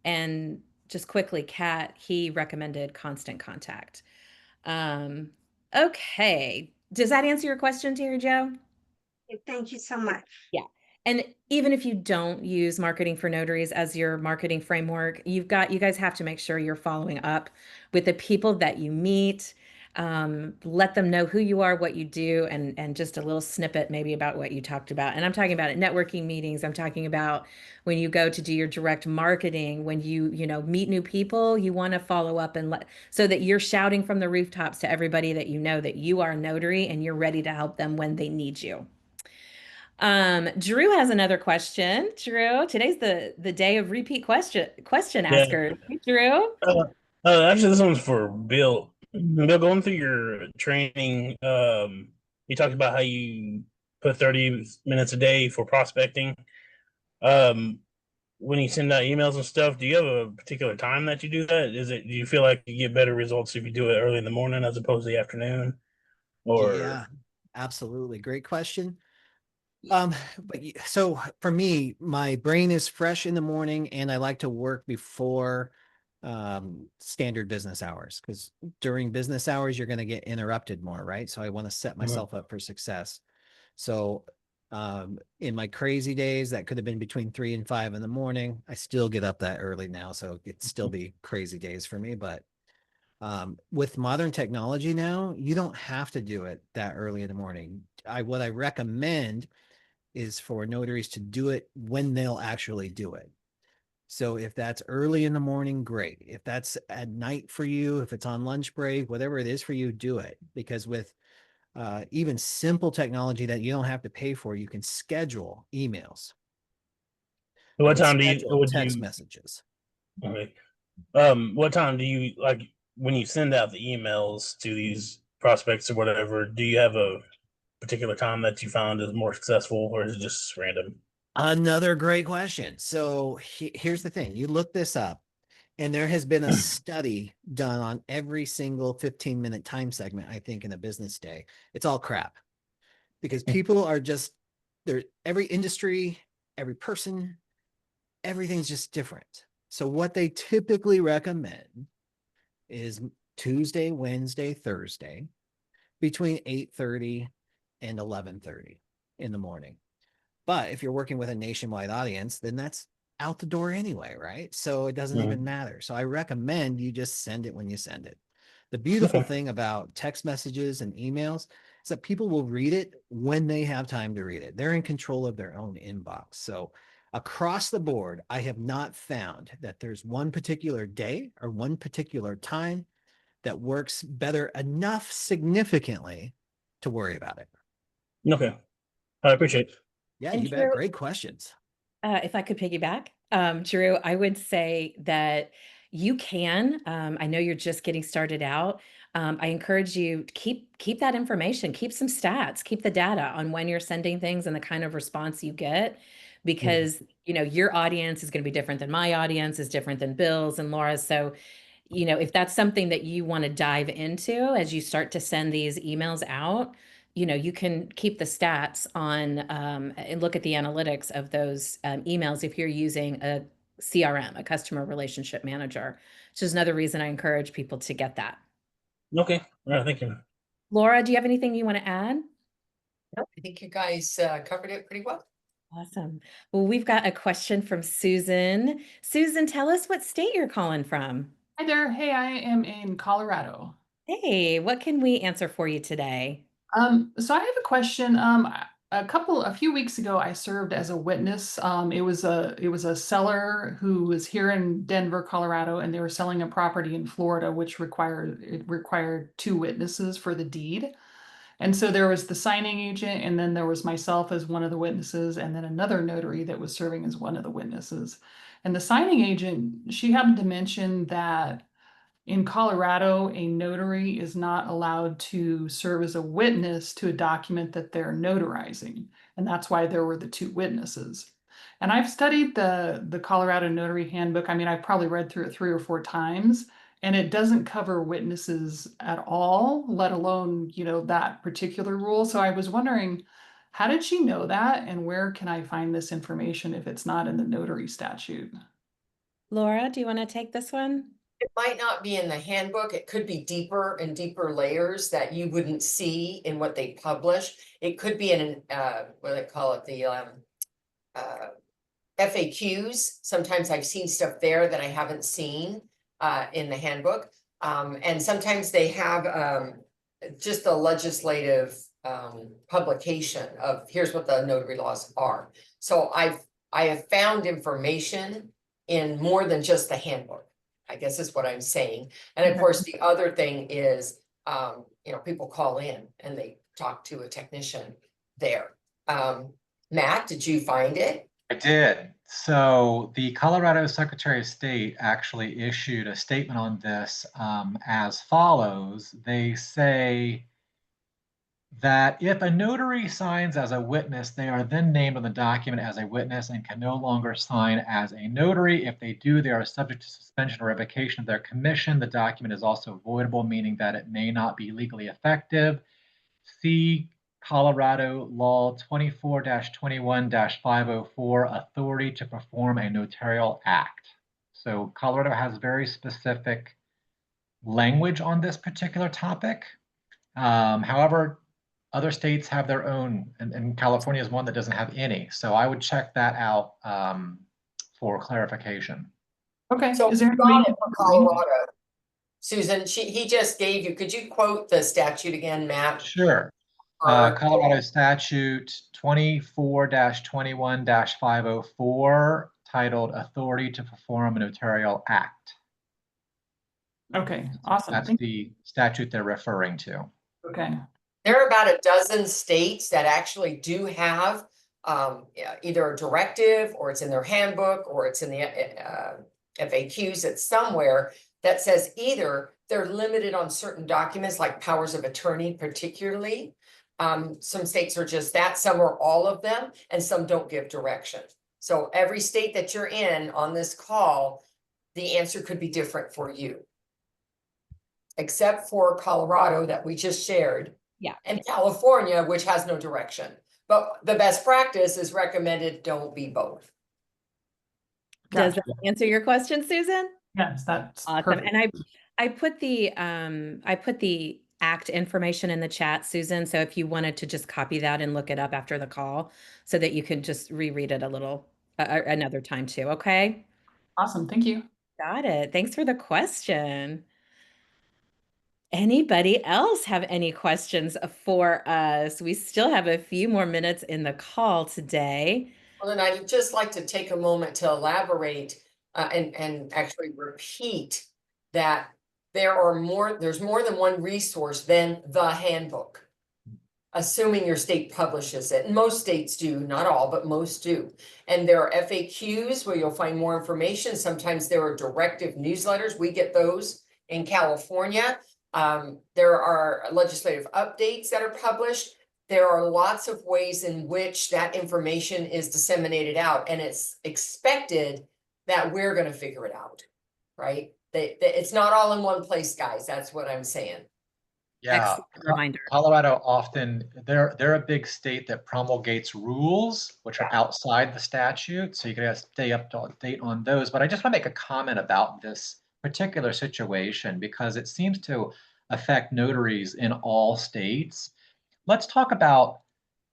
B: And just quickly, Kat, he recommended Constant Contact. Okay. Does that answer your question, Terry Jo?
G: Thank you so much.
B: Yeah. And even if you don't use Marketing for Notaries as your marketing framework, you guys have to make sure you're following up with the people that you meet. Let them know who you are, what you do, and just a little snippet maybe about what you talked about. And I'm talking about at networking meetings. I'm talking about when you go to do your direct marketing, when you meet new people, you want to follow up and so that you're shouting from the rooftops to everybody that you know that you are a notary and you're ready to help them when they need you. Drew has another question. Drew, today's the day of repeat question
F: Yeah.
B: askers. Hey, Drew.
F: Actually, this one's for Bill. Bill, going through your training, you talked about how you put 30 minutes a day for prospecting. Um, when you send out emails and stuff, do you have a particular time that you do that? Do you feel like you get better results if you do it early in the morning as opposed to the afternoon?
C: Yeah,
F: Or
C: absolutely. Great question. So for me, my brain is fresh in the morning and I like to work before standard business hours, because during business hours you're going to get interrupted more, right? So I want to set myself up for success. So in my crazy days, that could have been between 3 and 5 in the morning. I still get up that early now, so it'd still be crazy days for me. But with modern technology now, you don't have to do it that early in the morning. What I recommend is for notaries to do it when they'll actually do it. So if that's early in the morning, great. If that's at night for you, if it's on lunch break, whatever it is for you, do it. Because with even simple technology that you don't have to pay for, you can schedule emails. You
F: what
C: can
F: time
C: schedule
F: would
C: text
F: you,
C: messages.
F: okay. What time do you like when you send out the emails to these prospects or whatever? Do you have a particular time that you found is more successful, or is it just random?
C: Another great question. So here's the thing. You look this up, and there has been a study done on every single 15-minute time segment, I think, in a business day. It's all crap, because people are just every industry, every person, everything's just different. So what they typically recommend is Tuesday, Wednesday, Thursday between 8:30 and 11:30 in the morning. But if you're working with a nationwide audience, then that's out the door anyway, right? So it doesn't even matter. So I recommend you just send it when you send it. The beautiful thing about text messages and emails is that people will read it when they have time to read it. They're in control of their own inbox. So across the board, I have not found that there's one particular day or one particular time that works better enough significantly to worry about it.
F: Okay. I appreciate it.
C: Yeah,
B: And
C: you bet.
B: Drew,
C: Great questions.
B: if I could piggyback, Drew, I would say that you can. I know you're just getting started out. I encourage you to keep that information, keep some stats, keep the data on when you're sending things and the kind of response you get, because you know your audience is going to be different than my audience, is different than Bill's and Laura's. So, you know, if that's something that you want to dive into as you start to send these emails out, you know, you can keep the stats on and look at the analytics of those emails if you're using a CRM, a customer relationship manager, which is another reason I encourage people to get that.
F: Okay. All right. Thank you.
B: Laura, do you have anything you want to add?
A: I think you guys covered it pretty well.
B: Awesome. Well, we've got a question from Susan. Susan, tell us what state you're calling from.
J: Hi there. Hey, I am in Colorado.
B: Hey, what can we answer for you today?
J: So I have a question. A few weeks ago, I served as a witness. It was a seller who was here in Denver, Colorado, and they were selling a property in Florida, which required two witnesses for the deed. And so there was the signing agent, and then there was myself as one of the witnesses, and then another notary that was serving as one of the witnesses. And the signing agent, she happened to mention that in Colorado, a notary is not allowed to serve as a witness to a document that they're notarizing. And that's why there were the two witnesses. And I've studied the Colorado Notary Handbook. I mean, I've probably read through it 3 or 4 times, and it doesn't cover witnesses at all, let alone, you know, that particular rule. So I was wondering, how did she know that? And where can I find this information if it's not in the notary statute?
B: Laura, do you want to take this one?
A: It might not be in the handbook. It could be deeper and deeper layers that you wouldn't see in what they publish. It could be in what do they call it? The FAQs. Sometimes I've seen stuff there that I haven't seen in the handbook. And sometimes they have just a legislative publication of here's what the notary laws are. So I have found information in more than just the handbook, I guess is what I'm saying. And of course, the other thing is, you know, people call in and they talk to a technician there. Matt, did you find it?
E: I did. So the Colorado Secretary of State actually issued a statement on this as follows. They say that if a notary signs as a witness, they are then named on the document as a witness and can no longer sign as a notary. If they do, they are subject to suspension or revocation of their commission. The document is also voidable, meaning that it may not be legally effective. See Colorado Law 24-21-504, authority to perform a notarial act. So Colorado has very specific language on this particular topic. However, other states have their own, and California is one that doesn't have any. So I would check that out for clarification.
J: Okay.
A: So
J: Is there
A: you got it for Colorado. Susan, he just gave you, could you quote the statute again, Matt?
E: Sure. Colorado statute 24-21-504 titled Authority to Perform a Notarial Act.
J: Okay, awesome.
E: That's the statute they're referring to.
J: Okay.
A: There are about a dozen states that actually do have either a directive or it's in their handbook or it's in the FAQs. It's somewhere that says either they're limited on certain documents like powers of attorney particularly. Some states are just that, some are all of them, and some don't give direction. So every state that you're in on this call, the answer could be different for you. Except for Colorado that we just shared.
B: Yeah.
A: And California, which has no direction. But the best practice is recommended don't be both.
B: Does
J: Gotcha.
B: that answer your question, Susan?
J: Yes, that's
B: Awesome.
J: perfect.
B: And I put the act information in the chat, Susan. So if you wanted to just copy that and look it up after the call so that you can just reread it a little another time too. Okay.
J: Awesome. Thank you.
B: Got it. Thanks for the question. Anybody else have any questions for us? We still have a few more minutes in the call today.
A: Well, then I'd just like to take a moment to elaborate and actually repeat that there's more than one resource than the handbook. Assuming your state publishes it, and most states do, not all, but most do. And there are FAQs where you'll find more information. Sometimes there are directive newsletters. We get those in California. There are legislative updates that are published. There are lots of ways in which that information is disseminated out, and it's expected that we're going to figure it out, right? It's not all in one place, guys. That's what I'm saying.
E: Yeah,
B: Excellent reminder.
E: Colorado often, they're a big state that promulgates rules which are outside the statute, so you gotta stay up to date on those. But I just want to make a comment about this particular situation because it seems to affect notaries in all states. Let's talk about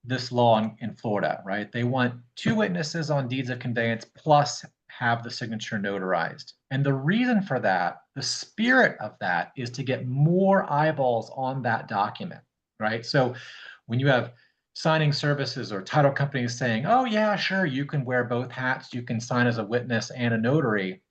E: this law in Florida, right? They want 2 witnesses on deeds of conveyance plus have the signature notarized. And the reason for that, the spirit of that is to get more eyeballs on that document, right? So when you have signing services or title companies saying, oh yeah, sure, you can wear both hats, you can sign as a witness and a notary,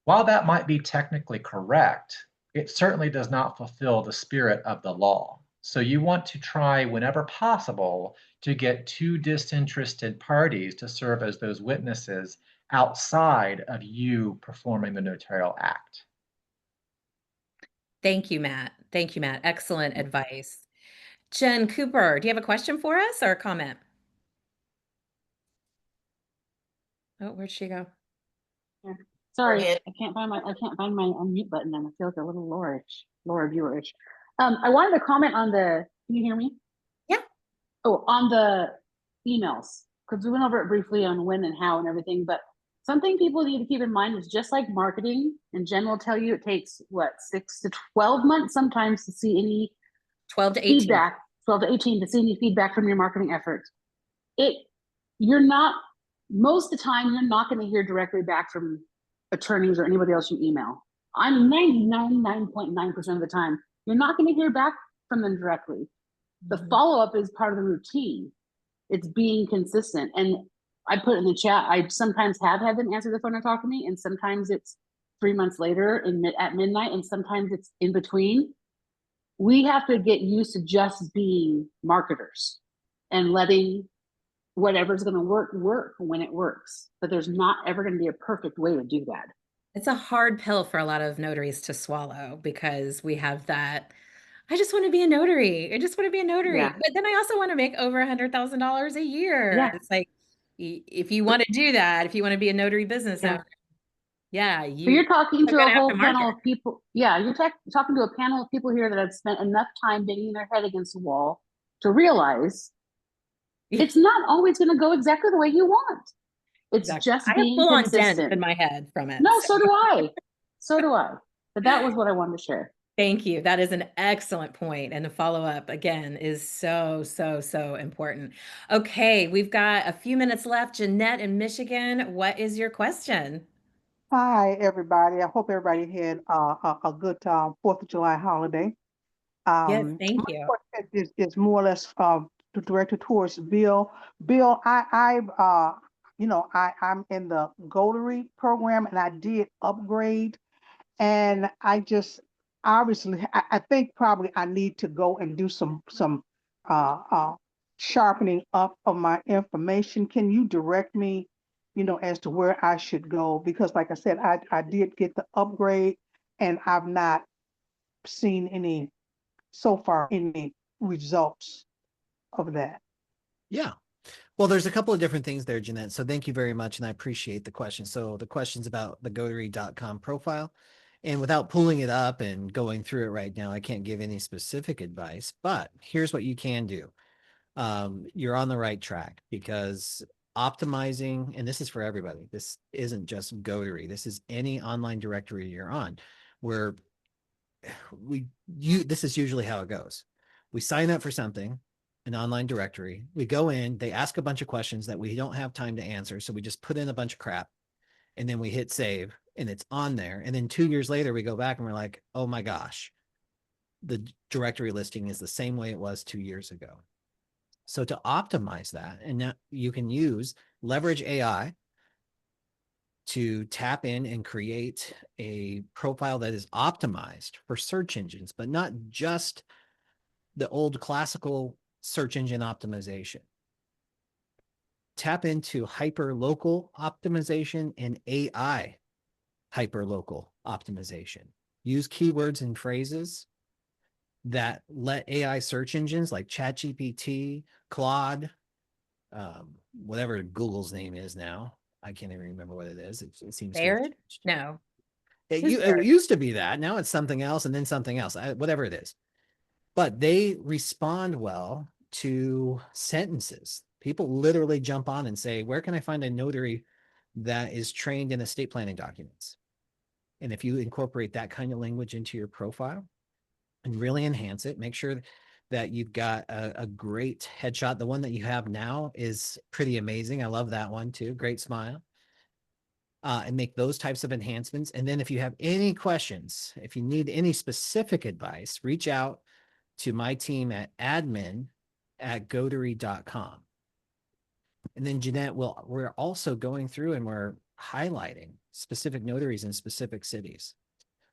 E: while that might be technically correct, it certainly does not fulfill the spirit of the law. So you want to try whenever possible to get 2 disinterested parties to serve as those witnesses outside of you performing the notarial act.
B: Thank you, Matt. Thank you, Matt. Excellent advice. Jen Cooper, do you have a question for us or a comment? Oh, where'd she go?
I: Yeah. Sorry,
A: ahead.
I: I can't find my unmute button, and I feel like a little Laura viewerish. I wanted to comment on the. Can you hear me?
B: Yeah.
I: Oh, on the emails, because we went over it briefly on when and how and everything. But something people need to keep in mind is just like marketing, and Jen will tell you it takes what 6 to 12 months sometimes to see any
B: 12 to 18.
I: feedback. 12 to 18 to see any feedback from your marketing efforts. Most of the time, you're not going to hear directly back from attorneys or anybody else you email. I'm 99.9% of the time, you're not going to hear back from them directly. The follow-up is part of the routine. It's being consistent. And I put in the chat, I sometimes have had them answer the phone and talk to me, and sometimes it's 3 months later at midnight, and sometimes it's in between. We have to get used to just being marketers and letting whatever's going to work when it works. But there's not ever going to be a perfect way to do that.
B: It's a hard pill for a lot of notaries to swallow because we have that. I just want to be a notary. I just want to be a notary.
I: Yeah.
B: But then I also want to make over $100,000 a year.
I: Yeah.
B: It's like, if you want to do that, if you want to be a notary business owner, yeah,
I: But you're talking to
B: gonna
I: a
B: have
I: whole
B: to
I: panel
B: market.
I: of people. Yeah, you're talking to a panel of people here that have spent enough time banging their head against the wall to realize it's not always going to go exactly the way you want. It's
B: Exactly.
I: just
B: I have
I: being
B: full-on dents
I: consistent.
B: in my head from it.
I: No, so do I. So do I. But that was what I wanted to share.
B: Thank you. That is an excellent point. And the follow-up again is so important. Okay, we've got a few minutes left. Jeanette in Michigan, what is your question?
K: Hi, everybody. I hope everybody had a good 4th of July holiday.
B: Yes, thank
K: My
B: you.
K: question is more or less directed towards Bill. Bill, I'm in the Notary program and I did upgrade, and I just obviously I think probably I need to go and do some sharpening up of my information. Can you direct me, as to where I should go? Because like I said, I did get the upgrade and I've not seen any results of that.
C: Yeah. Well, there's a couple of different things there, Jeanette. So thank you very much. And I appreciate the question. So the question's about the Notary.com profile. And without pulling it up and going through it right now, I can't give any specific advice, but here's what you can do. You're on the right track because optimizing, and this is for everybody. This isn't just Notary. This is any online directory you're on, where this is usually how it goes. We sign up for something, an online directory. We go in, they ask a bunch of questions that we don't have time to answer. So we just put in a bunch of crap and then we hit save and it's on there. And then 2 years later, we go back and we're like, oh my gosh, the directory listing is the same way it was 2 years ago. So to optimize that, and now you can leverage AI to tap in and create a profile that is optimized for search engines, but not just the old classical search engine optimization. Tap into hyper-local optimization and AI hyper-local optimization. Use keywords and phrases that let AI search engines like ChatGPT, Claude, whatever Google's name is now. I can't even remember what it is. It seems
B: Baird? No.
C: it used to be that. Now it's something else and then something else, whatever it is. But they respond well to sentences. People literally jump on and say, where can I find a notary that is trained in estate planning documents? And if you incorporate that kind of language into your profile and really enhance it, make sure that you've got a great headshot. The one that you have now is pretty amazing. I love that one too. Great smile. And make those types of enhancements. And then if you have any questions, if you need any specific advice, reach out to my team at admin@gotery.com. And then Jeanette, we're also going through and we're highlighting specific notaries in specific cities.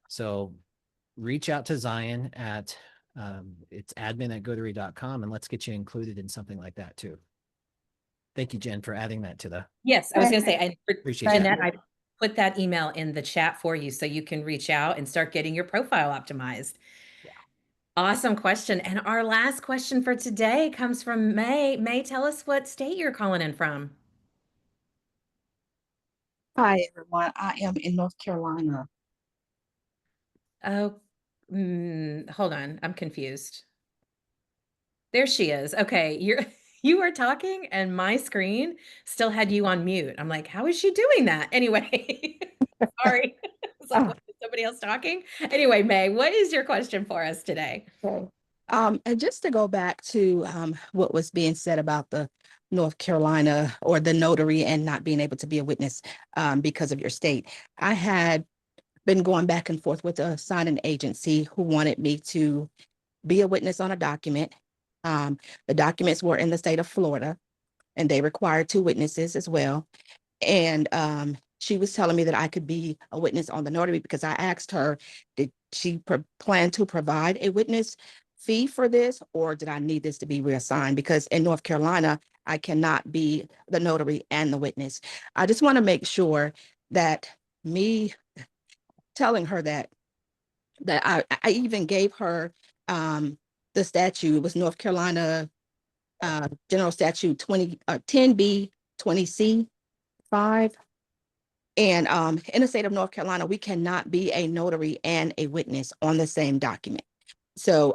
C: So reach out to Zion at it's admin@gotery.com, and let's get you included in something like that too. Thank you, Jen, for adding that to the.
B: Yes, I was going to say, I
C: Appreciate
B: Jeanette,
C: that.
B: I put that email in the chat for you so you can reach out and start getting your profile optimized.
C: Yeah.
B: Awesome question. And our last question for today comes from May. May, tell us what state you're calling in from.
L: Hi, everyone. I am in North Carolina.
B: Oh, hold on. I'm confused. There she is. Okay, you were talking and my screen still had you on mute. I'm like, how is she doing that? Anyway, sorry. It's like,
L: Oh,
B: what, is somebody else talking? Anyway, May, what is your question for us today?
L: okay. And just to go back to what was being said about the North Carolina or the notary and not being able to be a witness because of your state, I had been going back and forth with a signing agency who wanted me to be a witness on a document. The documents were in the state of Florida, and they required 2 witnesses as well. And she was telling me that I could be a witness on the notary because I asked her, did she plan to provide a witness fee for this, or did I need this to be reassigned? Because in North Carolina, I cannot be the notary and the witness. I just want to make sure that me telling her that I even gave her the statute. It was North Carolina General Statute 10B 20C 5. And in the state of North Carolina, we cannot be a notary and a witness on the same document. So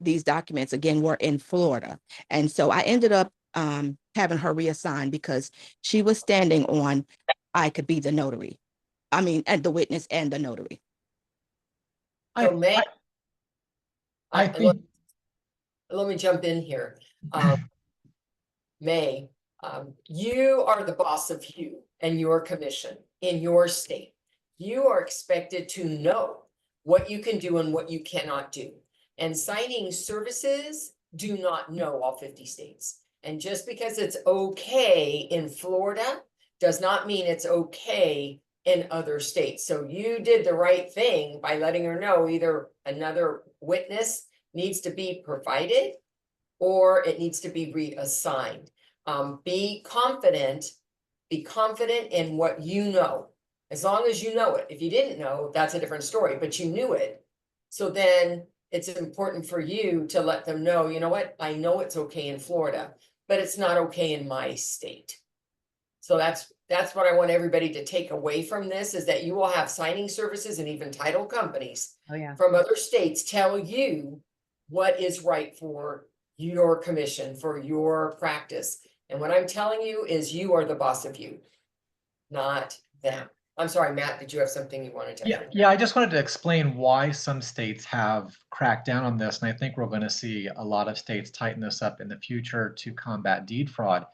L: these documents, again, were in Florida. And so I ended up having her reassigned because she was standing on I could be the notary. I mean, and the witness and the notary.
A: So May,
E: I think
A: let me jump in here. May, you are the boss of you and your commission in your state. You are expected to know what you can do and what you cannot do. And signing services do not know all 50 states. And just because it's okay in Florida does not mean it's okay in other states. So you did the right thing by letting her know either another witness needs to be provided or it needs to be reassigned. Be confident in what you know. As long as you know it. If you didn't know, that's a different story, but you knew it. So then it's important for you to let them know, you know what, I know it's okay in Florida, but it's not okay in my state. So that's what I want everybody to take away from this, is that you will have signing services and even title companies from other states tell you what is right for your commission, for your practice. And what I'm telling you is you are the boss of you, not them. I'm sorry, Matt, did you have something you wanted to
E: Yeah,
A: add?
E: yeah, I just wanted to explain why some states have cracked down on this, and I think we're going to see a lot of states tighten this up in the future to combat deed fraud.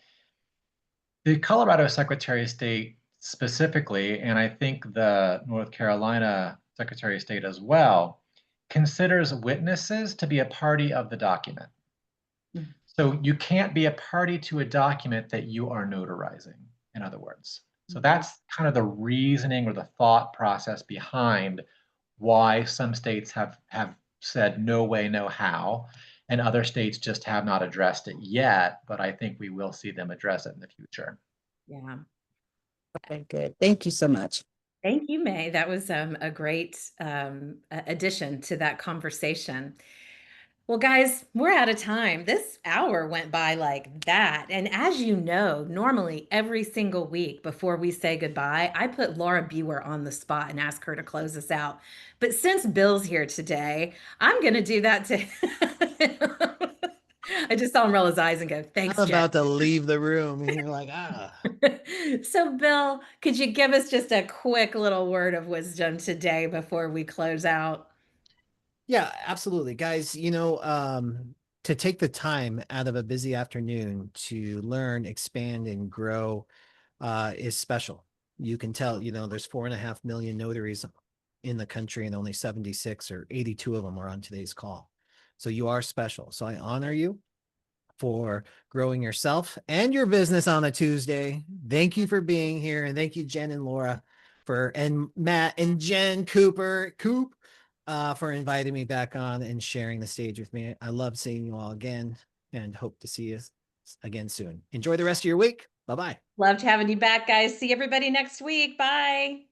E: The Colorado Secretary of State specifically, and I think the North Carolina Secretary of State as well, considers witnesses to be a party of the document. So you can't be a party to a document that you are notarizing, in other words. So that's kind of the reasoning or the thought process behind why some states have said no way, no how, and other states just have not addressed it yet, but I think we will see them address it in the future.
B: Yeah.
L: Okay, good. Thank you so much.
B: Thank you, May. That was a great addition to that conversation. Well, guys, we're out of time. This hour went by like that. And as you know, normally every single week before we say goodbye, I put Laura Buer on the spot and ask her to close us out. But since Bill's here today, I'm going to do that to him. I just saw him roll his eyes and go, thanks,
C: I'm
B: Jen.
C: about to leave the room and you're like,
B: So, Bill, could you give us just a quick little word of wisdom today before we close out?
C: Yeah, absolutely. Guys, to take the time out of a busy afternoon to learn, expand, and grow is special. You can tell, there's 4.5 million notaries in the country and only 76 or 82 of them are on today's call. So you are special. So I honor you for growing yourself and your business on a Tuesday. Thank you for being here. And thank you, Jen and Laura, and Matt and Jen Coop, for inviting me back on and sharing the stage with me. I love seeing you all again and hope to see you again soon. Enjoy the rest of your week. Bye-bye.
B: Loved having you back, guys. See everybody next week. Bye.